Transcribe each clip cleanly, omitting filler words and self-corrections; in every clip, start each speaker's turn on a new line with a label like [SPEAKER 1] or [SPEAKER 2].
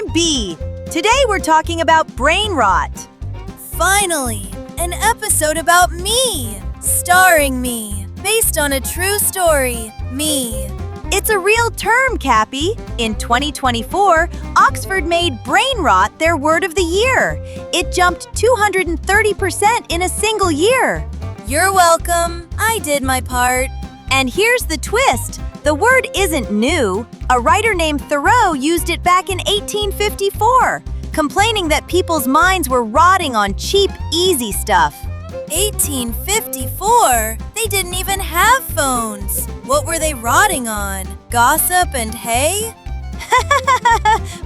[SPEAKER 1] I'm B. Today we're talking about brain rot.
[SPEAKER 2] Finally, an episode about me, starring me, based on a true story, me.
[SPEAKER 1] It's a real term, Kapi. In 2024, Oxford made brain rot their word of the year. It jumped 230% in a single year.
[SPEAKER 2] You're welcome. I did my part.
[SPEAKER 1] And here's the twist. The word isn't new. A writer named Thoreau used it back in 1854, complaining that people's minds were rotting on cheap, easy stuff.
[SPEAKER 2] 1854? They didn't even have phones. What were they rotting on? Gossip and hay?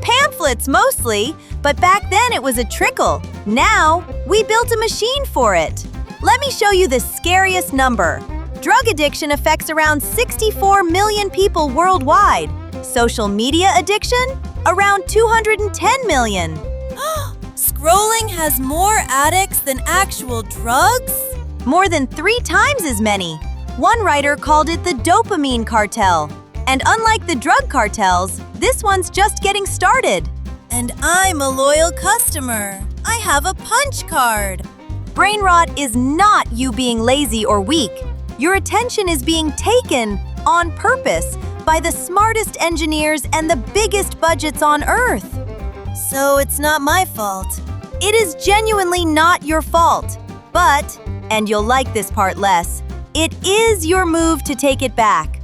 [SPEAKER 1] Pamphlets mostly, but back then it was a trickle. Now, we built a machine for it. Let me show you the scariest number. Drug addiction affects around 64 million people worldwide. Social media addiction? Around 210 million.
[SPEAKER 2] Scrolling has more addicts than actual drugs?
[SPEAKER 1] More than 3 times as many. One writer called it the dopamine cartel. And unlike the drug cartels, this one's just getting started.
[SPEAKER 2] And I'm a loyal customer. I have a punch card.
[SPEAKER 1] Brain rot is not you being lazy or weak. Your attention is being taken on purpose by the smartest engineers and the biggest budgets on Earth.
[SPEAKER 2] So it's not my fault.
[SPEAKER 1] It is genuinely not your fault. But, and you'll like this part less, it is your move to take it back.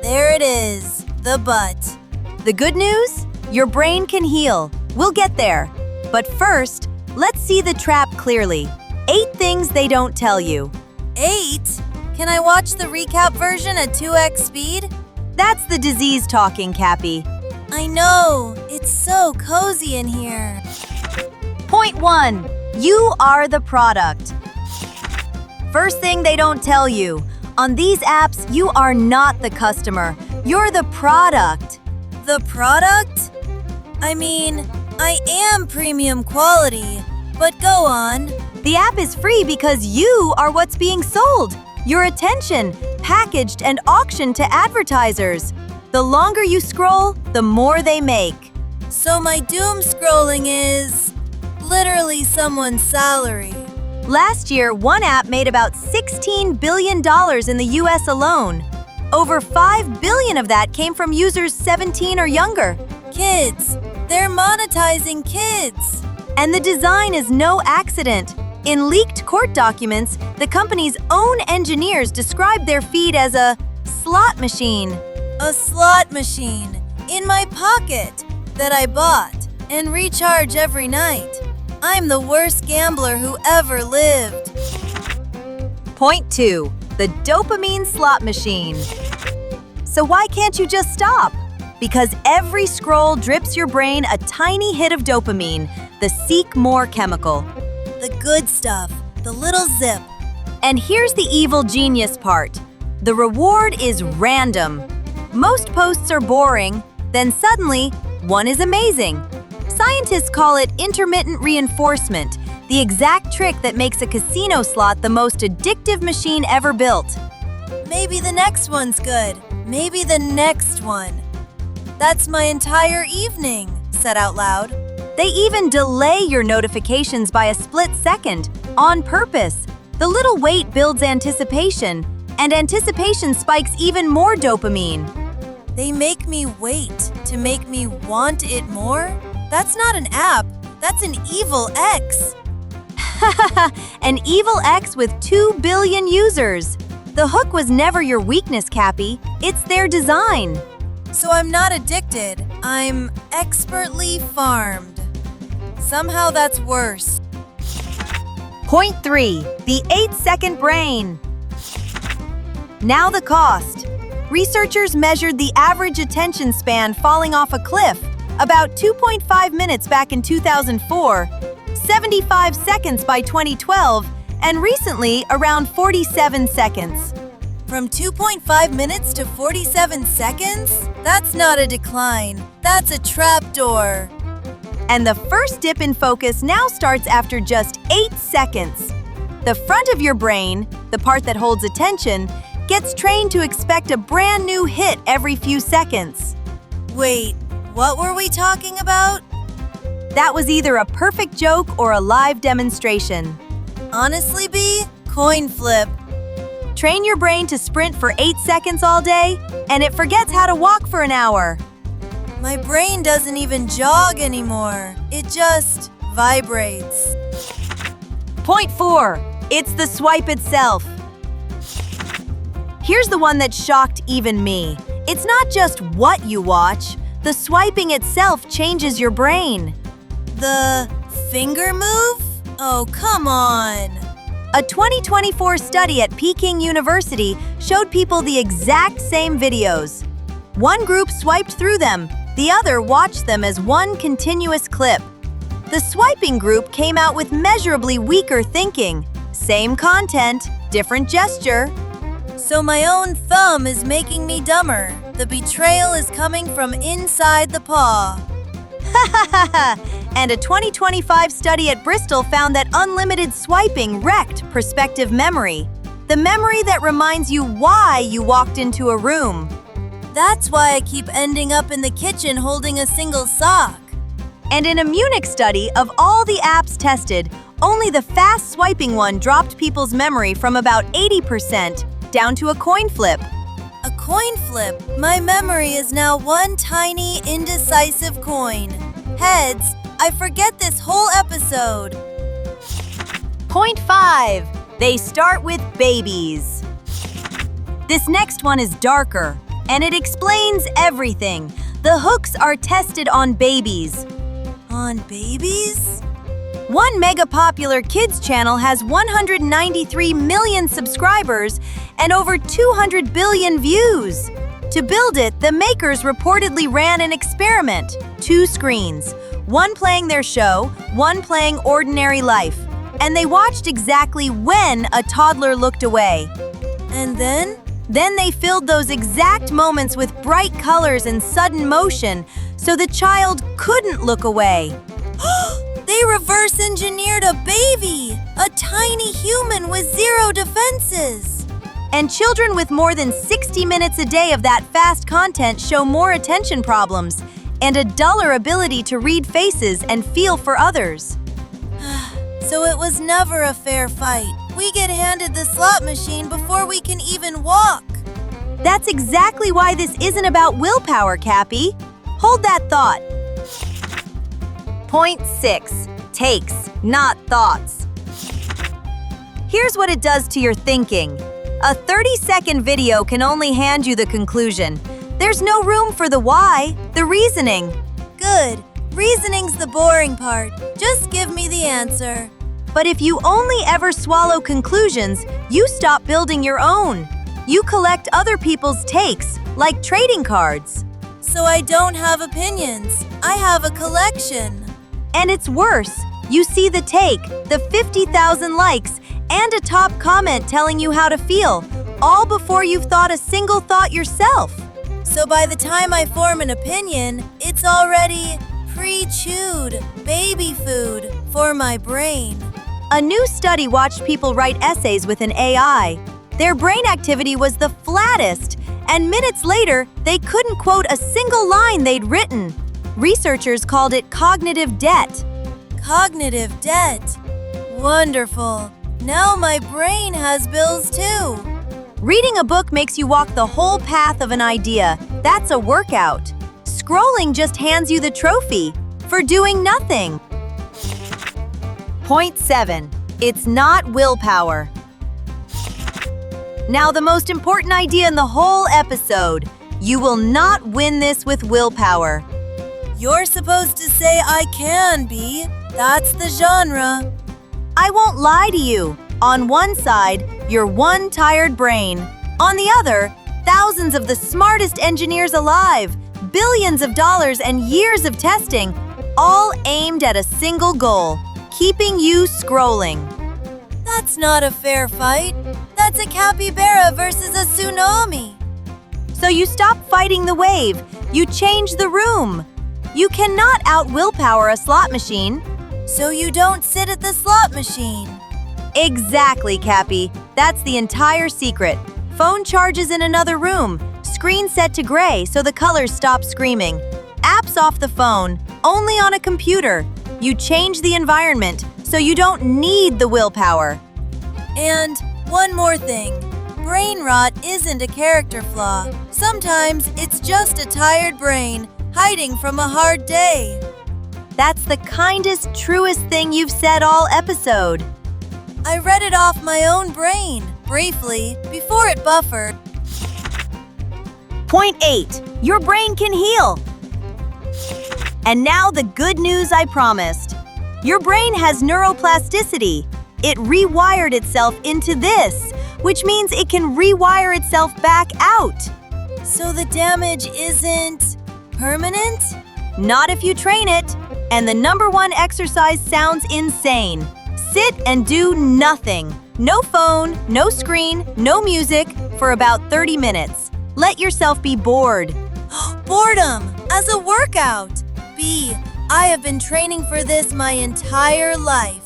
[SPEAKER 2] There it is, the butt.
[SPEAKER 1] The good news? Your brain can heal. We'll get there. But first, let's see the trap clearly. 8 things they don't tell you.
[SPEAKER 2] 8? Can I watch the recap version at 2x speed?
[SPEAKER 1] That's the disease talking, Kapi.
[SPEAKER 2] I know. It's so cozy in here.
[SPEAKER 1] Point 1. You are the product. First thing they don't tell you. On these apps, you are not the customer. You're the product.
[SPEAKER 2] The product? I mean, I am premium quality, but go on.
[SPEAKER 1] The app is free because you are what's being sold. Your attention, packaged and auctioned to advertisers. The longer you scroll, the more they make.
[SPEAKER 2] So my doom scrolling is literally someone's salary.
[SPEAKER 1] Last year, one app made about $16 billion in the US alone. Over $5 billion of that came from users 17 or younger.
[SPEAKER 2] Kids. They're monetizing kids.
[SPEAKER 1] And the design is no accident. In leaked court documents, the company's own engineers described their feed as a slot machine.
[SPEAKER 2] A slot machine in my pocket that I bought and recharge every night. I'm the worst gambler who ever lived.
[SPEAKER 1] Point 2. The dopamine slot machine. So why can't you just stop? Because every scroll drips your brain a tiny hit of dopamine, the seek more chemical.
[SPEAKER 2] The good stuff, the little zip.
[SPEAKER 1] And here's the evil genius part. The reward is random. Most posts are boring, then suddenly, one is amazing. Scientists call it intermittent reinforcement, the exact trick that makes a casino slot the most addictive machine ever built.
[SPEAKER 2] Maybe the next one's good. Maybe the next one. That's my entire evening, said out loud.
[SPEAKER 1] They even delay your notifications by a split second, on purpose. The little wait builds anticipation, and anticipation spikes even more dopamine.
[SPEAKER 2] They make me wait to make me want it more? That's not an app. That's an evil X.
[SPEAKER 1] An evil X with 2 billion users. The hook was never your weakness, Kapi. It's their design.
[SPEAKER 2] So I'm not addicted. I'm expertly farmed. Somehow that's worse.
[SPEAKER 1] Point 3. The 8-second brain. Now the cost. Researchers measured the average attention span falling off a cliff, about 2.5 minutes back in 2004, 75 seconds by 2012, and recently around 47 seconds.
[SPEAKER 2] From 2.5 minutes to 47 seconds? That's not a decline. That's a trapdoor.
[SPEAKER 1] And the first dip in focus now starts after just 8 seconds. The front of your brain, the part that holds attention, gets trained to expect a brand new hit every few seconds.
[SPEAKER 2] Wait, What were we talking about?
[SPEAKER 1] That was either a perfect joke or a live demonstration.
[SPEAKER 2] Honestly, B, coin flip.
[SPEAKER 1] Train your brain to sprint for 8 seconds all day, and it forgets how to walk for an hour.
[SPEAKER 2] My brain doesn't even jog anymore. It just vibrates.
[SPEAKER 1] Point 4. It's the swipe itself. Here's the one that shocked even me. It's not just what you watch. The swiping itself changes your brain.
[SPEAKER 2] The finger move? Oh, come on.
[SPEAKER 1] A 2024 study at Peking University showed people the exact same videos. One group swiped through them, the other watched them as one continuous clip. The swiping group came out with measurably weaker thinking. Same content, different gesture.
[SPEAKER 2] So my own thumb is making me dumber. The betrayal is coming from inside the paw.
[SPEAKER 1] And a 2025 study at Bristol found that unlimited swiping wrecked perspective memory. The memory that reminds you why you walked into a room.
[SPEAKER 2] That's why I keep ending up in the kitchen holding a single sock.
[SPEAKER 1] And in a Munich study, of all the apps tested, only the fast swiping one dropped people's memory from about 80% down to a coin flip.
[SPEAKER 2] A coin flip? My memory is now one tiny, indecisive coin. Heads, I forget this whole episode.
[SPEAKER 1] Point 5. They start with babies. This next one is darker, and it explains everything. The hooks are tested on babies.
[SPEAKER 2] On babies?
[SPEAKER 1] One mega-popular kids channel has 193 million subscribers and over 200 billion views. To build it, the makers reportedly ran an experiment. 2 screens, one playing their show, one playing ordinary life. And they watched exactly when a toddler looked away.
[SPEAKER 2] And then?
[SPEAKER 1] Then they filled those exact moments with bright colors and sudden motion so the child couldn't look away.
[SPEAKER 2] They reverse engineered a baby, a tiny human with 0 defenses.
[SPEAKER 1] And children with more than 60 minutes a day of that fast content show more attention problems and a duller ability to read faces and feel for others.
[SPEAKER 2] So it was never a fair fight. We get handed the slot machine before we can even walk.
[SPEAKER 1] That's exactly why this isn't about willpower, Kapi. Hold that thought. Point 6. Takes, not thoughts. Here's what it does to your thinking. A 30-second video can only hand you the conclusion. There's no room for the why, the reasoning.
[SPEAKER 2] Good. Reasoning's the boring part. Just give me the answer.
[SPEAKER 1] But if you only ever swallow conclusions, you stop building your own. You collect other people's takes, like trading cards.
[SPEAKER 2] So I don't have opinions. I have a collection.
[SPEAKER 1] And it's worse. You see the take, the 50,000 likes, and a top comment telling you how to feel, all before you've thought a single thought yourself.
[SPEAKER 2] So by the time I form an opinion, it's already pre-chewed baby food for my brain.
[SPEAKER 1] A new study watched people write essays with an AI. Their brain activity was the flattest, and minutes later, they couldn't quote a single line they'd written. Researchers called it cognitive debt.
[SPEAKER 2] Cognitive debt. Wonderful. Now my brain has bills too.
[SPEAKER 1] Reading a book makes you walk the whole path of an idea. That's a workout. Scrolling just hands you the trophy for doing nothing. Point 7. It's not willpower. Now, the most important idea in the whole episode. You will not win this with willpower.
[SPEAKER 2] You're supposed to say I can be. That's the genre.
[SPEAKER 1] I won't lie to you. On one side, you're one tired brain. On the other, thousands of the smartest engineers alive, billions of dollars and years of testing, all aimed at a single goal, keeping you scrolling.
[SPEAKER 2] That's not a fair fight. That's a capybara versus a tsunami.
[SPEAKER 1] So you stop fighting the wave. You change the room. You cannot out-willpower a slot machine.
[SPEAKER 2] So you don't sit at the slot machine.
[SPEAKER 1] Exactly, Kapi. That's the entire secret. Phone charges in another room. Screen set to gray so the colors stop screaming. Apps off the phone, only on a computer. You change the environment so you don't need the willpower.
[SPEAKER 2] And one more thing. Brain rot isn't a character flaw. Sometimes it's just a tired brain hiding from a hard day.
[SPEAKER 1] That's the kindest, truest thing you've said all episode.
[SPEAKER 2] I read it off my own brain, briefly, before it buffered.
[SPEAKER 1] Point 8. Your brain can heal. And now the good news I promised. Your brain has neuroplasticity. It rewired itself into this, which means it can rewire itself back out.
[SPEAKER 2] So the damage isn't permanent?
[SPEAKER 1] Not if you train it. And the #1 exercise sounds insane. Sit and do nothing. No phone, no screen, no music for about 30 minutes. Let yourself be bored.
[SPEAKER 2] Boredom as a workout. B, I have been training for this my entire life.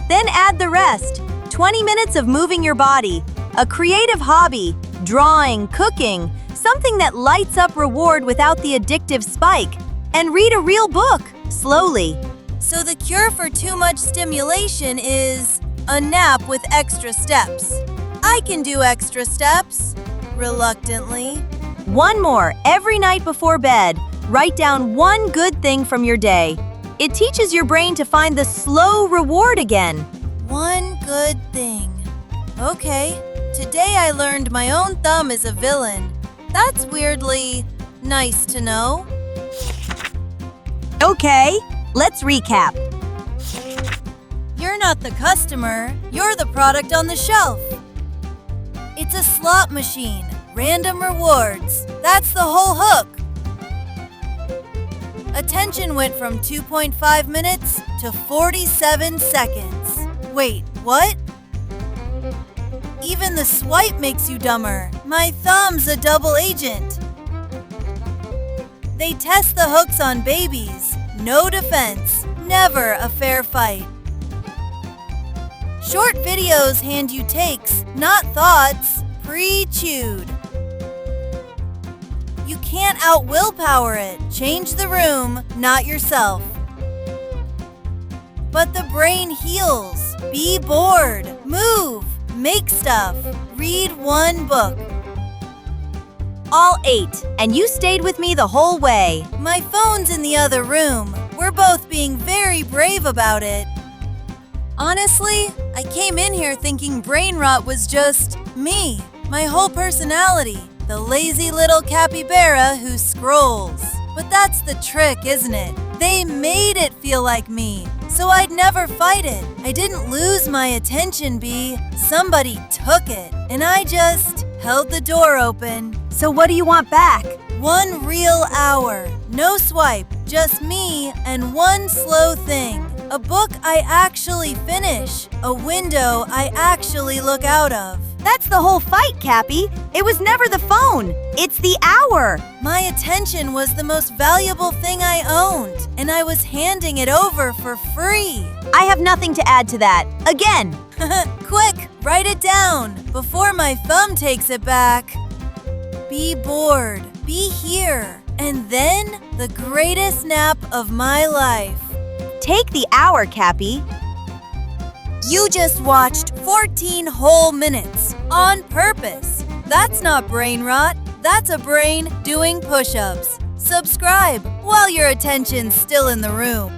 [SPEAKER 1] Then add the rest. 20 minutes of moving your body, a creative hobby, drawing, cooking, something that lights up reward without the addictive spike, and read a real book, slowly.
[SPEAKER 2] So the cure for too much stimulation is a nap with extra steps. I can do extra steps, reluctantly.
[SPEAKER 1] One more, every night before bed, write down one good thing from your day. It teaches your brain to find the slow reward again.
[SPEAKER 2] One good thing. Okay, today I learned my own thumb is a villain. That's weirdly nice to know.
[SPEAKER 1] Okay, let's recap.
[SPEAKER 2] You're not the customer, you're the product on the shelf. It's a slot machine, random rewards. That's the whole hook. Attention went from 2.5 minutes to 47 seconds. Wait, what? Even the swipe makes you dumber. My thumb's a double agent. They test the hooks on babies. No defense, never a fair fight. Short videos hand you takes, not thoughts, pre-chewed. You can't out-willpower it. Change the room, not yourself. But the brain heals. Be bored. Move. Make stuff. Read one book.
[SPEAKER 1] All 8, and you stayed with me the whole way.
[SPEAKER 2] My phone's in the other room. We're both being very brave about it. Honestly, I came in here thinking brain rot was just me, my whole personality, the lazy little capybara who scrolls. But that's the trick, isn't it? They made it feel like me, so I'd never fight it. I didn't lose my attention, B. Somebody took it, and I just held the door open.
[SPEAKER 1] So what do you want back?
[SPEAKER 2] 1 real hour. No swipe, just me and one slow thing. A book I actually finish. A window I actually look out of.
[SPEAKER 1] That's the whole fight, Kapi. It was never the phone. It's the hour.
[SPEAKER 2] My attention was the most valuable thing I owned, and I was handing it over for free.
[SPEAKER 1] I have nothing to add to that. Again.
[SPEAKER 2] Quick, write it down before my thumb takes it back. Be bored. Be here. And then the greatest nap of my life.
[SPEAKER 1] Take the hour, Kapi.
[SPEAKER 2] You just watched 14 whole minutes on purpose. That's not brain rot. That's a brain doing push-ups. Subscribe while your attention's still in the room.